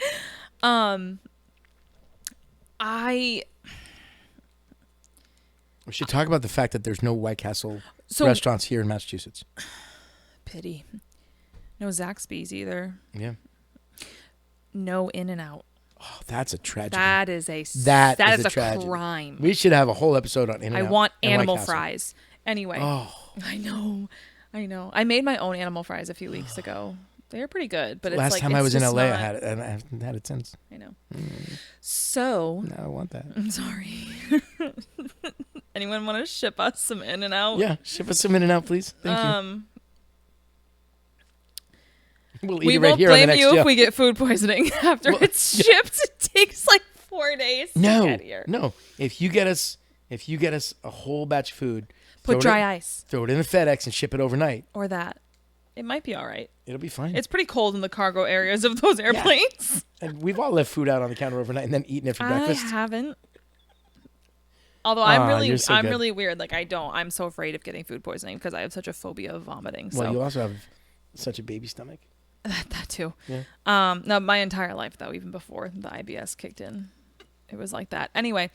We should talk about the fact that there's no White Castle restaurants here in Massachusetts. Pity. No Zaxby's either. Yeah. No In-N-Out. Oh, that's a tragedy. That is a tragedy. crime. We should have a whole episode on In-N-Out. I want and animal White Castle. fries. Anyway. Oh. I know. I made my own animal fries a few weeks ago. They're pretty good, but Last it's like time I was in LA, not... I had it, and I haven't had it since. I know. So. No, I want that. I'm sorry. Anyone want to ship us some In-N-Out? Yeah, ship us some In-N-Out, please. Thank you. We'll eat it right here on the next blame you show. if we get food poisoning after it's shipped. It takes like 4 days to get here. No. If you get us a whole batch of food, put dry ice. Throw it in the FedEx and ship it overnight. Or that. It might be all right. It'll be fine. It's pretty cold in the cargo areas of those airplanes. Yeah. And we've all left food out on the counter overnight and then eaten it for breakfast. I haven't. Although I'm so really weird. Like I'm so afraid of getting food poisoning because I have such a phobia of vomiting. Well, so. you also have such a baby stomach. That too. Yeah. No, my entire life though, even before the IBS kicked in, it was like that. Anyway,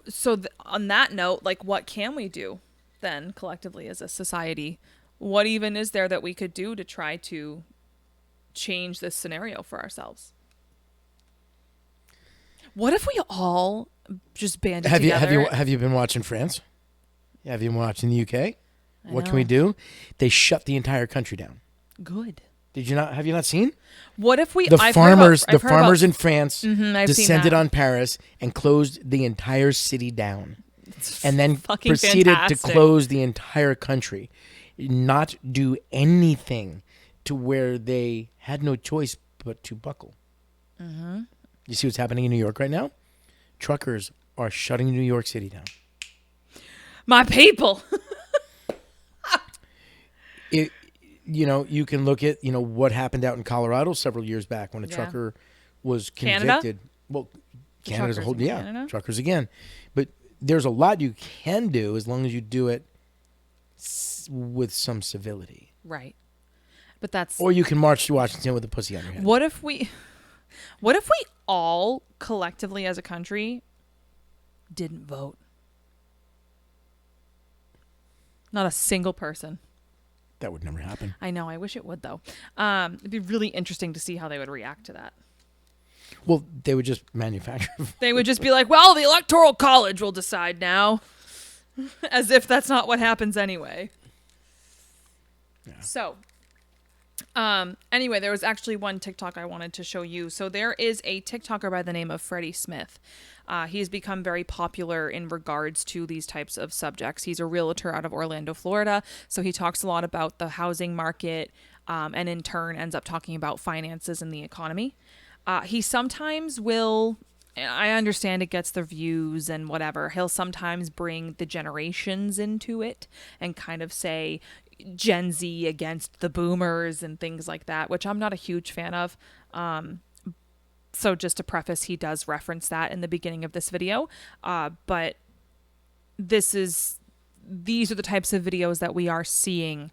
so on that note, like, what can we do then collectively as a society? What even is there that we could do to try to change this scenario for ourselves? What if we all just banded together? Have you been watching France? Have you been watching the UK? What can we do? They shut the entire country down. Good. Did you not? Have you not seen? What if we? The farmers in France descended on Paris and closed the entire city down, and then proceeded to close the entire country, not do anything, to where they had no choice but to buckle. Mm-hmm. You see what's happening in New York right now? Truckers are shutting New York City down. My people. You can look at, what happened out in Colorado several years back when a trucker was convicted. Canada? Well, Canada's a whole, Canada? Truckers again. But there's a lot you can do as long as you do it with some civility. Right. But that's... Or you can march to Washington with a pussy on your head. What if we all collectively as a country didn't vote? Not a single person. That would never happen. I know. I wish it would, though. It'd be really interesting to see how they would react to that. Well, they would just manufacture. They would just be like, well, the Electoral College will decide now. As if that's not what happens anyway. Yeah. So, Anyway, there was actually one TikTok I wanted to show you. So there is a TikToker by the name of Freddie Smith. He's become very popular in regards to these types of subjects. He's a realtor out of Orlando, Florida. So he talks a lot about the housing market, and in turn ends up talking about finances and the economy. He sometimes will, I understand it gets the views and whatever. He'll sometimes bring the generations into it and kind of say Gen Z against the boomers and things like that, which I'm not a huge fan of. So just to preface, he does reference that in the beginning of this video. But these are the types of videos that we are seeing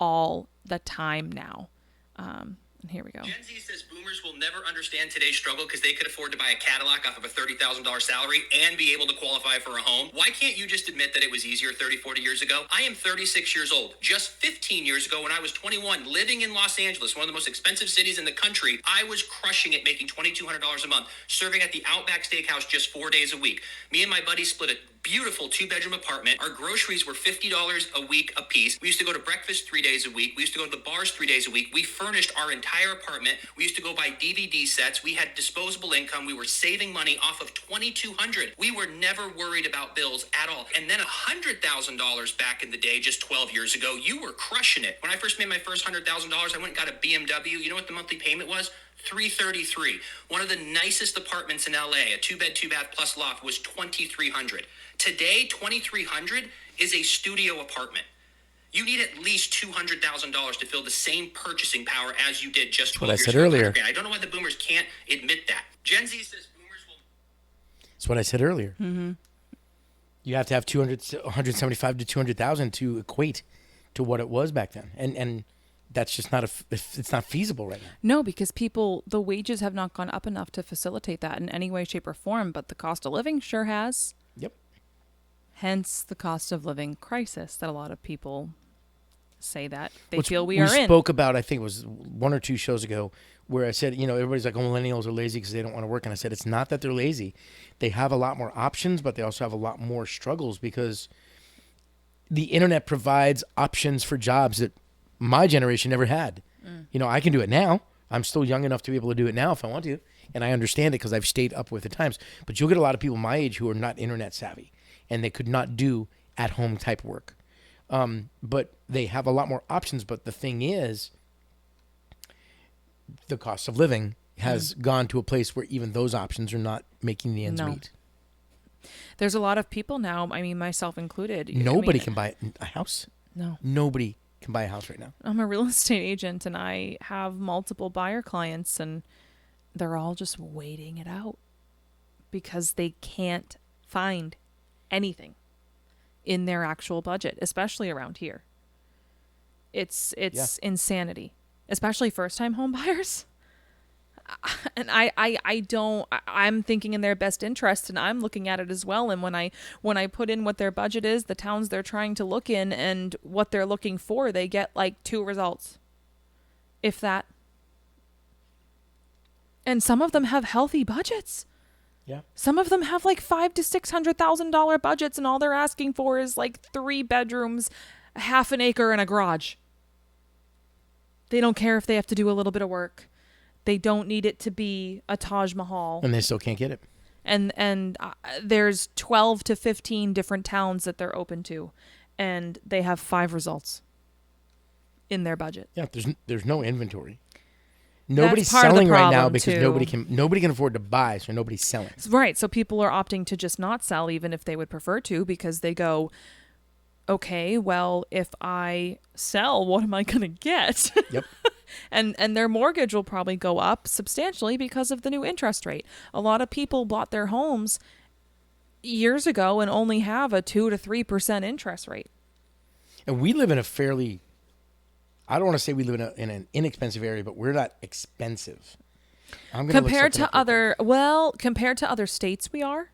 all the time now. And here we go. Gen Z says boomers will never understand today's struggle because they could afford to buy a Cadillac off of a $30,000 salary and be able to qualify for a home. Why can't you just admit that it was easier 30, 40 years ago? I am 36 years old. Just 15 years ago when I was 21, living in Los Angeles, one of the most expensive cities in the country, I was crushing it, making $2,200 a month, serving at the Outback Steakhouse just 4 days a week. Me and my buddies split a beautiful 2-bedroom apartment. Our groceries were $50 a week a piece. We used to go to breakfast 3 days a week. We used to go to the bars 3 days a week. We furnished our entire apartment. We used to go buy DVD sets. We had disposable income. We were saving money off of $2,200. We were never worried about bills at all. And then $100,000 back in the day, just 12 years ago, you were crushing it. When I first made my first $100,000, I went and got a BMW. You know what the monthly payment was? $333. One of the nicest apartments in LA, a 2-bed, 2-bath plus loft, was $2,300. Today, $2,300 is a studio apartment. You need at least $200,000 to feel the same purchasing power as you did just 12 years ago. What I said earlier. I don't know why the boomers can't admit that. Gen Z says boomers will... That's what I said earlier. Mm-hmm. You have to have 175 to 200,000 to equate to what it was back then, and that's just not it's not feasible right now. No, because the wages have not gone up enough to facilitate that in any way, shape, or form, but the cost of living sure has. Yep. Hence the cost of living crisis that a lot of people say that they feel we are in. We spoke about, I think it was 1 or 2 shows ago, where I said, everybody's like, oh, millennials are lazy because they don't want to work. And I said, it's not that they're lazy. They have a lot more options, but they also have a lot more struggles because the internet provides options for jobs that my generation never had. I can do it now. I'm still young enough to be able to do it now if I want to. And I understand it because I've stayed up with the times. But you'll get a lot of people my age who are not internet savvy and they could not do at-home type work. But they have a lot more options. But the thing is, the cost of living has gone to a place where even those options are not making the ends meet. There's a lot of people now, I mean, myself included. Nobody can buy a house. No. Nobody can buy a house right now. I'm a real estate agent and I have multiple buyer clients and they're all just waiting it out because they can't find anything in their actual budget, especially around here. It's insanity, especially first-time home buyers. And I'm thinking in their best interest and I'm looking at it as well. And when I put in what their budget is, the towns they're trying to look in and what they're looking for, they get like 2 results, if that. And some of them have healthy budgets. Yeah. Some of them have like $500,000 to $600,000 budgets and all they're asking for is like 3 bedrooms, half an acre and a garage. They don't care if they have to do a little bit of work. They don't need it to be a Taj Mahal. And they still can't get it. And there's 12 to 15 different towns that they're open to. And they have 5 results in their budget. Yeah, there's no inventory. Nobody's selling right now because too. nobody can afford to buy, so nobody's selling. Right, so people are opting to just not sell even if they would prefer to because they go, okay, well, if I sell, what am I going to get? Yep. And their mortgage will probably go up substantially because of the new interest rate. A lot of people bought their homes years ago and only have a 2 to 3% interest rate. And we live in a fairly, I don't want to say we live in an inexpensive area, but we're not expensive. Compared to other states we are,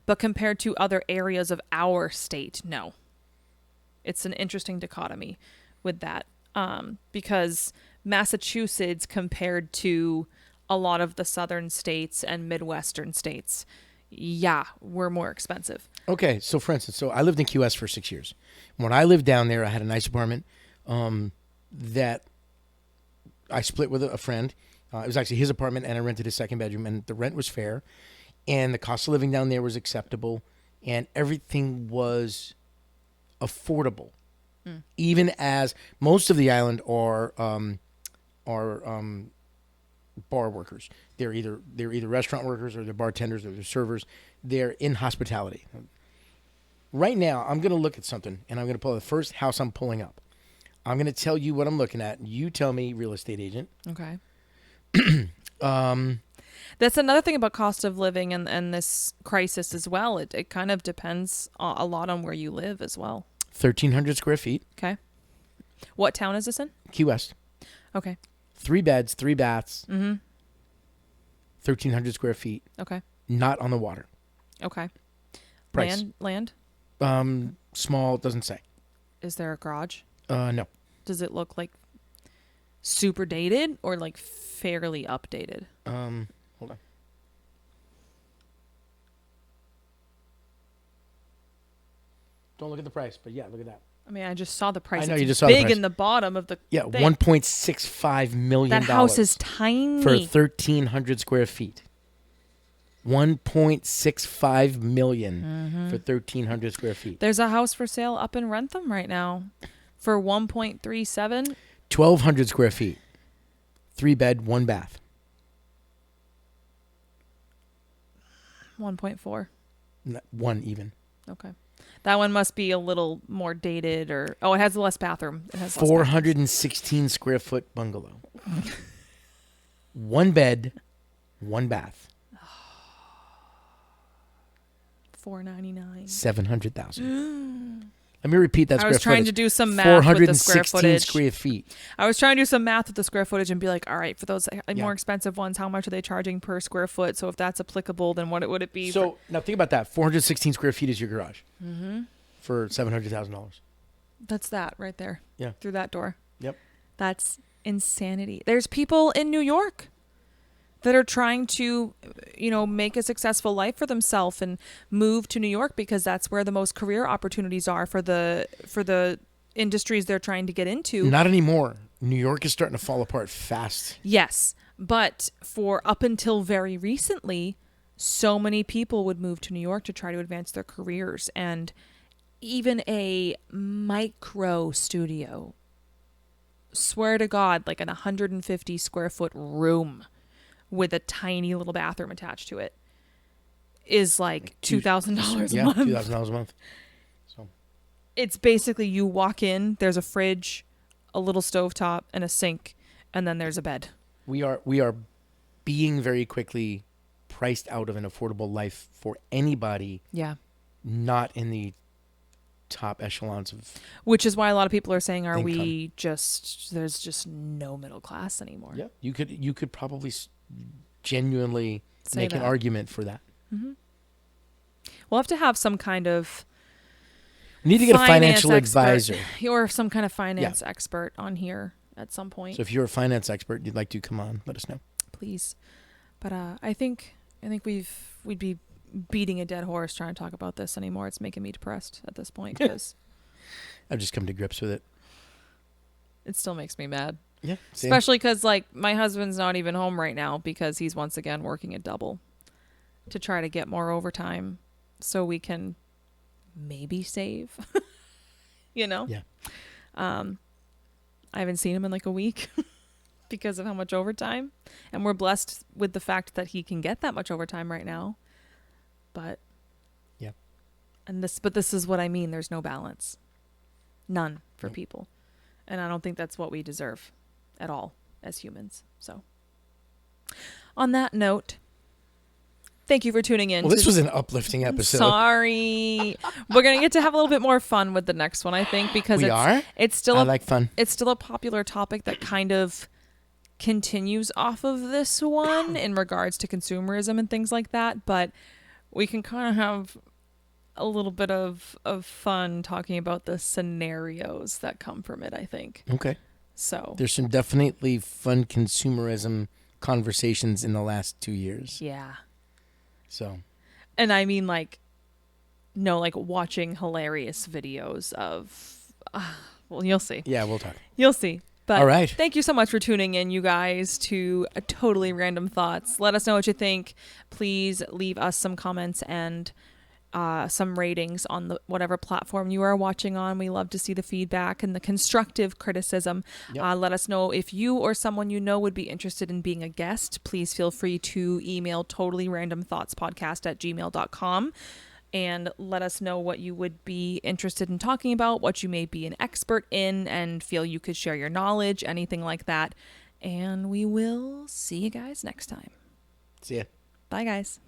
but compared to other areas of our state, no. It's an interesting dichotomy with that because Massachusetts compared to a lot of the southern states and Midwestern states, we're more expensive. Okay, so for instance, I lived in Key West for 6 years. When I lived down there, I had a nice apartment that I split with a friend. It was actually his apartment, and I rented his second bedroom, and the rent was fair, and the cost of living down there was acceptable, and everything was affordable. Even as most of the island are bar workers. They're either restaurant workers or they're bartenders or they're servers. They're in hospitality. Right now, I'm going to look at something, and I'm going to pull the first house I'm pulling up. I'm going to tell you what I'm looking at. You tell me, real estate agent. Okay. That's another thing about cost of living and this crisis as well. It kind of depends a lot on where you live as well. 1,300 square feet. Okay. What town is this in? Key West. Okay. 3 beds, 3 baths. Mm-hmm. 1,300 square feet. Okay. Not on the water. Okay. Price. Land? Small, doesn't say. Is there a garage? No. Does it look like super dated or like fairly updated? Hold on. Don't look at the price, but yeah, look at that. I mean, I just saw the price. I know, it's you just saw the big price. in the bottom of the Yeah, thing. $1.65 million. That house is tiny. for 1,300 square feet. $1.65 million for 1,300 square feet. There's a house for sale up in Rentham right now for 1.37. 1,200 square feet. 3 bed, 1 bath. 1.4. 1 even. Okay. That one must be a little more dated or... Oh, it has less bathroom. It has less 416 square foot bungalow. 1 bed, 1 bath. $499. 700,000. Let me repeat that I square was trying footage. to do some math with the square 416 footage. square feet. I was trying to do some math with the square footage and be like, all right, for those Yeah. more expensive ones, how much are they charging per square foot? So if that's applicable, then what would it be? So now think about that. 416 square feet is your garage for $700,000. That's that right there. Yeah. Through that door. Yep. That's insanity. There's people in New York that are trying to, make a successful life for themselves and move to New York because that's where the most career opportunities are for the industries they're trying to get into. Not anymore. New York is starting to fall apart fast. Yes, but for up until very recently, so many people would move to New York to try to advance their careers, and even a micro studio, swear to God, like an 150 square foot room with a tiny little bathroom attached to it, is like $2,000 a Yeah, month. $2,000 a month. So It's basically you walk in, there's a fridge, a little stovetop, and a sink, and then there's a bed. we are being very quickly priced out of an affordable life for anybody Yeah. not in the top echelons of. Which is why a lot of people are saying, are Income. we just, there's just no middle class anymore. Yeah, you could probably genuinely Say make an that. argument for that. We'll have to have some kind of We need to get a finance financial expert advisor. or some kind of finance expert on here at some point, So if you're a finance expert, you'd like to come on, let us know. please. But I think we'd be beating a dead horse trying to talk about this anymore. It's making me depressed at this point because I've just come to grips with it. it still makes me mad. Yeah, same. Especially because, like, my husband's not even home right now because he's once again working a double to try to get more overtime so we can maybe save, Yeah. I haven't seen him in like a week because of how much overtime. And we're blessed with the fact that he can get that much overtime right now. But Yeah. But this is what I mean. There's no balance. None for Nope. people. And I don't think that's what we deserve at all as humans. So on that note, thank you for tuning in. Well, this was an uplifting episode. Sorry. We're going to get to have a little bit more fun with the next one, I think, because it's still I like fun. it's still a popular topic that kind of continues off of this one in regards to consumerism and things like that, but we can kind of have a little bit of fun talking about the scenarios that come from it, I think. Okay. So, There's some definitely fun consumerism conversations in the last 2 years. yeah. So And I mean, like watching hilarious videos of, well, you'll see. yeah, we'll talk. You'll see. But All right. thank you so much for tuning in, you guys, to Totally Random Thoughts. Let us know what you think. Please leave us some comments and some ratings on the whatever platform you are watching on. We love to see the feedback and the constructive criticism. Yep. Let us know if you or someone you know would be interested in being a guest. Please feel free to email totallyrandomthoughtspodcast@gmail.com. And let us know what you would be interested in talking about, what you may be an expert in and feel you could share your knowledge, anything like that. And we will see you guys next time. See ya. Bye, guys.